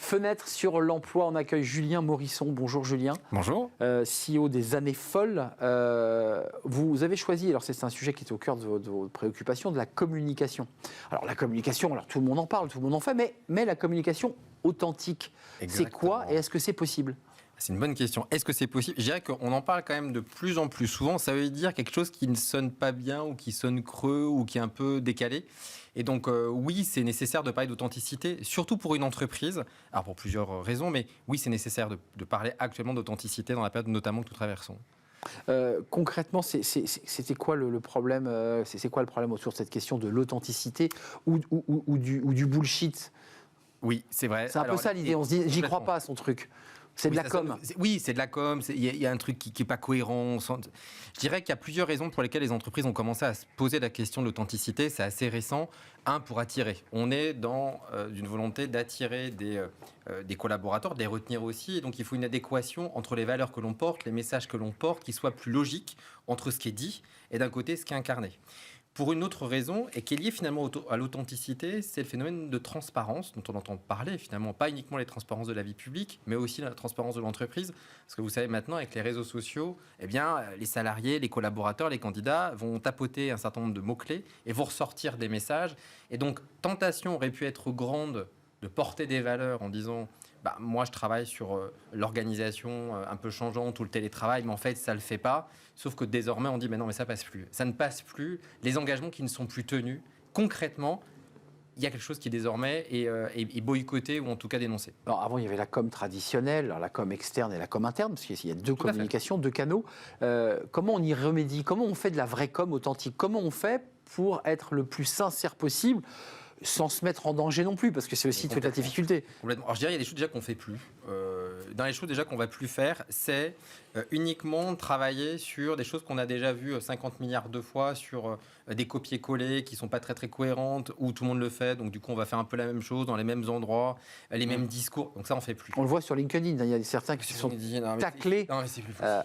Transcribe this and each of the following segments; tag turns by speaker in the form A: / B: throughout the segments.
A: Fenêtre sur l'emploi, on accueille Julien Morisson. Bonjour Julien.
B: Bonjour.
A: CEO des Années Folles. Vous avez choisi, alors c'est un sujet qui est au cœur de vos préoccupations, de la communication. Alors la communication, alors tout le monde en parle, tout le monde en fait, mais la communication authentique, c'est quoi et est-ce que c'est possible ?
B: C'est une bonne question. Est-ce que c'est possible ? Je dirais qu'on en parle quand même de plus en plus souvent. Ça veut dire quelque chose qui ne sonne pas bien ou qui sonne creux ou qui est un peu décalé. Et donc, oui, c'est nécessaire de parler d'authenticité, surtout pour une entreprise. Alors, pour plusieurs raisons, mais oui, c'est nécessaire de parler actuellement d'authenticité dans la période notamment que nous traversons.
A: Concrètement, c'était quoi le problème c'est quoi le problème autour de cette question de l'authenticité ou du bullshit ?
B: Oui, c'est vrai.
A: C'est un peu ça l'idée. On se dit, j'y crois pas à son truc. C'est de la com.
B: Oui, c'est de la com. Il y a un truc qui n'est pas cohérent. Je dirais qu'il y a plusieurs raisons pour lesquelles les entreprises ont commencé à se poser la question de l'authenticité. C'est assez récent. Un, pour attirer. On est dans une volonté d'attirer des collaborateurs, de les retenir aussi. Et donc, il faut une adéquation entre les valeurs que l'on porte, les messages que l'on porte, qui soient plus logiques entre ce qui est dit et d'un côté, ce qui est incarné. Pour une autre raison, et qui est liée finalement à l'authenticité, c'est le phénomène de transparence dont on entend parler finalement, pas uniquement les transparences de la vie publique, mais aussi la transparence de l'entreprise. Parce que vous savez maintenant, avec les réseaux sociaux, eh bien, les salariés, les collaborateurs, les candidats vont tapoter un certain nombre de mots-clés et vont ressortir des messages. Et donc, tentation aurait pu être grande de porter des valeurs en disant... moi, je travaille sur l'organisation un peu changeante ou le télétravail, mais en fait, ça ne le fait pas. Sauf que désormais, on dit, mais non, mais ça passe plus. Ça ne passe plus. Les engagements qui ne sont plus tenus, concrètement, il y a quelque chose qui désormais est boycotté ou en tout cas dénoncé.
A: Alors avant, il y avait la com traditionnelle, la com externe et la com interne, parce qu'il y a deux communications, deux canaux. Comment on y remédie ? Comment on fait de la vraie com authentique ? Comment on fait pour être le plus sincère possible sans se mettre en danger non plus, parce que c'est aussi toute la difficulté.
B: Complètement. Alors je dirais, il y a des choses déjà qu'on ne fait plus. Dans les choses déjà qu'on ne va plus faire, c'est uniquement travailler sur des choses qu'on a déjà vues 50 milliards de fois, sur des copier-coller qui ne sont pas très très cohérentes, où tout le monde le fait, donc du coup on va faire un peu la même chose dans les mêmes endroits, les mêmes discours, donc ça on ne fait plus.
A: On le voit sur LinkedIn, il y a certains qui se sont taclés,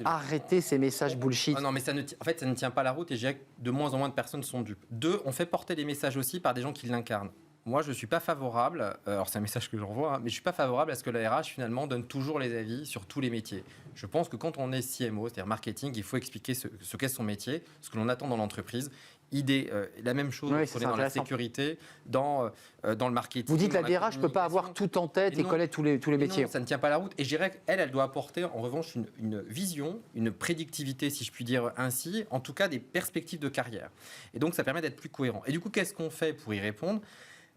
A: arrêter ces messages bullshit.
B: Non mais en fait ça ne tient pas la route et je dirais que de moins en moins de personnes sont dupes. Deux, on fait porter les messages aussi par des gens qui l'incarnent. Moi, je ne suis pas favorable, alors c'est un message que j'envoie, mais je ne suis pas favorable à ce que la RH, finalement, donne toujours les avis sur tous les métiers. Je pense que quand on est CMO, c'est-à-dire marketing, il faut expliquer ce qu'est son métier, ce que l'on attend dans l'entreprise. La même chose on est dans la sécurité, dans le marketing.
A: Vous dites la DRH ne peut pas avoir tout en tête et connaître tous les métiers.
B: Non, ça ne tient pas la route. Et je dirais qu'elle doit apporter, en revanche, une vision, une prédictivité, si je puis dire ainsi, en tout cas des perspectives de carrière. Et donc, ça permet d'être plus cohérent. Et du coup, qu'est-ce qu'on fait pour y répondre ?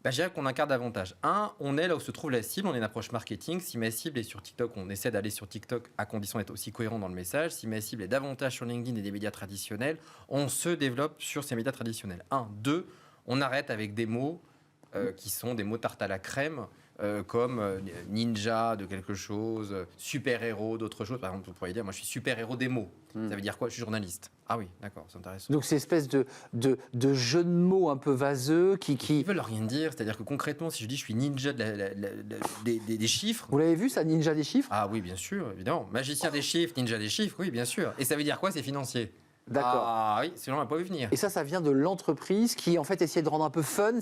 B: Je dirais qu'on incarne davantage. On est là où se trouve la cible, on est une approche marketing. Si ma cible est sur TikTok, on essaie d'aller sur TikTok à condition d'être aussi cohérent dans le message. Si ma cible est davantage sur LinkedIn et des médias traditionnels, on se développe sur ces médias traditionnels. Deux, on arrête avec des mots qui sont des mots tarte à la crème, comme ninja de quelque chose, super-héros d'autre chose. Par exemple, vous pourriez dire, moi je suis super-héros des mots. Ça veut dire quoi ? Je suis journaliste. Ah oui, d'accord, c'est intéressant.
A: Donc c'est une espèce de jeu de mots un peu vaseux qui...
B: Ils veulent rien dire, c'est-à-dire que concrètement, si je dis je suis ninja des chiffres...
A: Vous l'avez vu ça, ninja des chiffres ?
B: Ah oui, bien sûr, évidemment. Magicien des chiffres, ninja des chiffres, oui, bien sûr. Et ça veut dire quoi ? C'est financier.
A: D'accord.
B: Ah oui, sinon on n'a pas vu venir.
A: Et ça vient de l'entreprise qui, en fait, essayait de rendre un peu fun.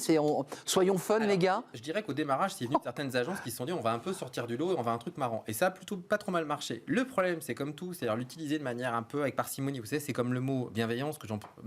A: Soyons fun, les gars.
B: Je dirais qu'au démarrage, c'est venu de certaines agences qui se sont dit on va un peu sortir du lot et on va un truc marrant. Et ça a plutôt pas trop mal marché. Le problème, c'est comme tout, c'est-à-dire l'utiliser de manière un peu avec parcimonie. Vous savez, c'est comme le mot bienveillance,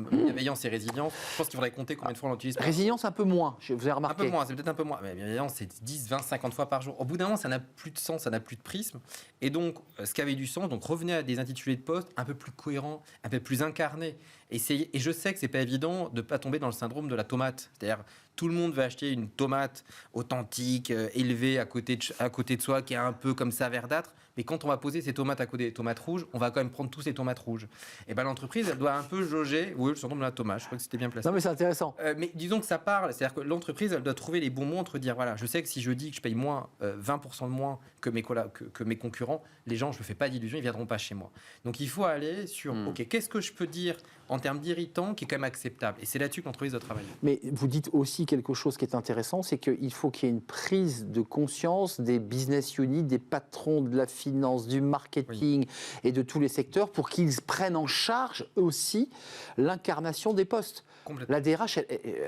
B: bienveillance et résilience. Je pense qu'il faudrait compter combien de fois on l'utilise.
A: Résilience, un peu moins, vous avez remarqué.
B: Un peu moins, c'est peut-être un peu moins. Mais bienveillance, c'est 10, 20, 50 fois par jour. Au bout d'un moment, ça n'a plus de sens, ça n'a plus de prisme. Et donc, ce qui avait du sens, donc revenez à des intitulés de poste un peu plus cohérents, un peu plus incarnés. Et je sais que c'est pas évident de pas tomber dans le syndrome de la tomate. C'est-à-dire, tout le monde va acheter une tomate authentique, élevée à côté de soi, qui est un peu comme ça verdâtre. Mais quand on va poser ces tomates à côté des tomates rouges, on va quand même prendre tous ces tomates rouges. Et l'entreprise, elle doit un peu jauger. Oui, le syndrome de la tomate, je crois que c'était bien placé.
A: Non, mais c'est intéressant.
B: Mais disons que ça parle. C'est-à-dire que l'entreprise, elle doit trouver les bons mots entre dire, voilà, je sais que si je dis que je paye moins, 20% de moins que mes concurrents, les gens, je ne me fais pas d'illusions, ils ne viendront pas chez moi. Donc, il faut aller sur, OK, qu'est-ce que je peux dire en termes d'irritant qui est quand même acceptable. Et c'est là-dessus que l'entreprise doit travailler.
A: Mais vous dites aussi quelque chose qui est intéressant, c'est qu'il faut qu'il y ait une prise de conscience des business units, des patrons de la filière, finance, du marketing et de tous les secteurs pour qu'ils prennent en charge aussi l'incarnation des postes. La DRH,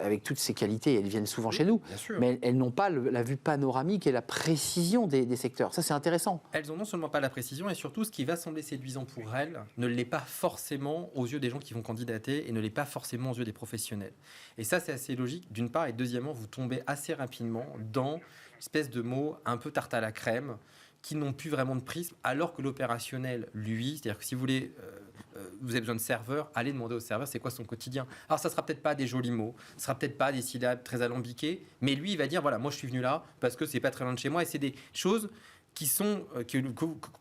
A: avec toutes ses qualités, elles viennent souvent chez nous, mais elles n'ont pas la vue panoramique et la précision des secteurs. Ça, c'est intéressant.
B: Elles n'ont non seulement pas la précision, et surtout, ce qui va sembler séduisant pour elles ne l'est pas forcément aux yeux des gens qui vont candidater et ne l'est pas forcément aux yeux des professionnels. Et ça, c'est assez logique, d'une part, et deuxièmement, vous tombez assez rapidement dans une espèce de mots un peu tarte à la crème qui n'ont plus vraiment de prisme, alors que l'opérationnel, lui, c'est-à-dire que si vous voulez... vous avez besoin de serveur, allez demander au serveur c'est quoi son quotidien. Alors ça sera peut-être pas des jolis mots, ça sera peut-être pas des syllabes très alambiquées, mais lui il va dire voilà, moi je suis venu là parce que c'est pas très loin de chez moi, et c'est des choses qui sont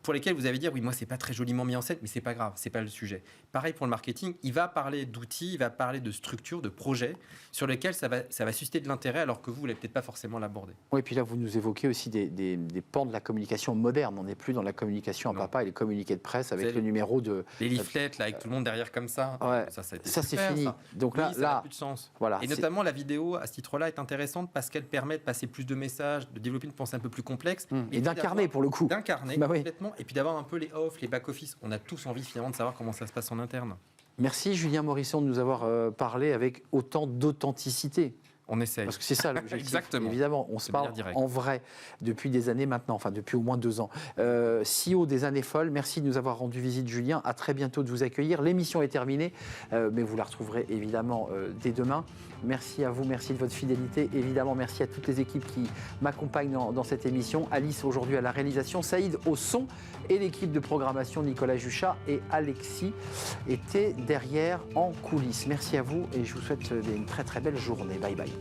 B: pour lesquelles vous allez dire oui, moi c'est pas très joliment mis en scène, mais c'est pas grave, c'est pas le sujet. Pareil pour le marketing, il va parler d'outils, il va parler de structures, de projets sur lesquels ça va susciter de l'intérêt, alors que vous n'allez peut-être pas forcément l'aborder.
A: Oui, et puis là vous nous évoquez aussi des pans de la communication moderne. On n'est plus dans la communication à papa et les communiqués de presse avec le numéro de...
B: Les leaflets là, avec tout le monde derrière comme ça,
A: ouais,
B: ça
A: c'est fini. Ça. Donc
B: oui,
A: là,
B: ça n'a plus de sens.
A: Voilà,
B: et notamment la vidéo à ce titre-là est intéressante parce qu'elle permet de passer plus de messages, de développer une pensée un peu plus complexe.
A: Et d'incarner pour le coup.
B: D'incarner complètement, et puis d'avoir un peu les off, les back-office. On a tous envie finalement de savoir comment ça se passe en interne.
A: Merci Julien Morisson de nous avoir parlé avec autant d'authenticité.
B: On essaye.
A: Parce que c'est ça l'objectif.
B: Exactement.
A: Évidemment, on se parle en vrai depuis des années maintenant, enfin depuis au moins 2 ans. CEO des Années Folles, merci de nous avoir rendu visite Julien. À très bientôt de vous accueillir. L'émission est terminée, mais vous la retrouverez évidemment dès demain. Merci à vous, merci de votre fidélité. Évidemment, merci à toutes les équipes qui m'accompagnent dans cette émission. Alice aujourd'hui à la réalisation, Saïd au son et l'équipe de programmation, Nicolas Juchat et Alexis étaient derrière en coulisses. Merci à vous et je vous souhaite une très très belle journée. Bye bye.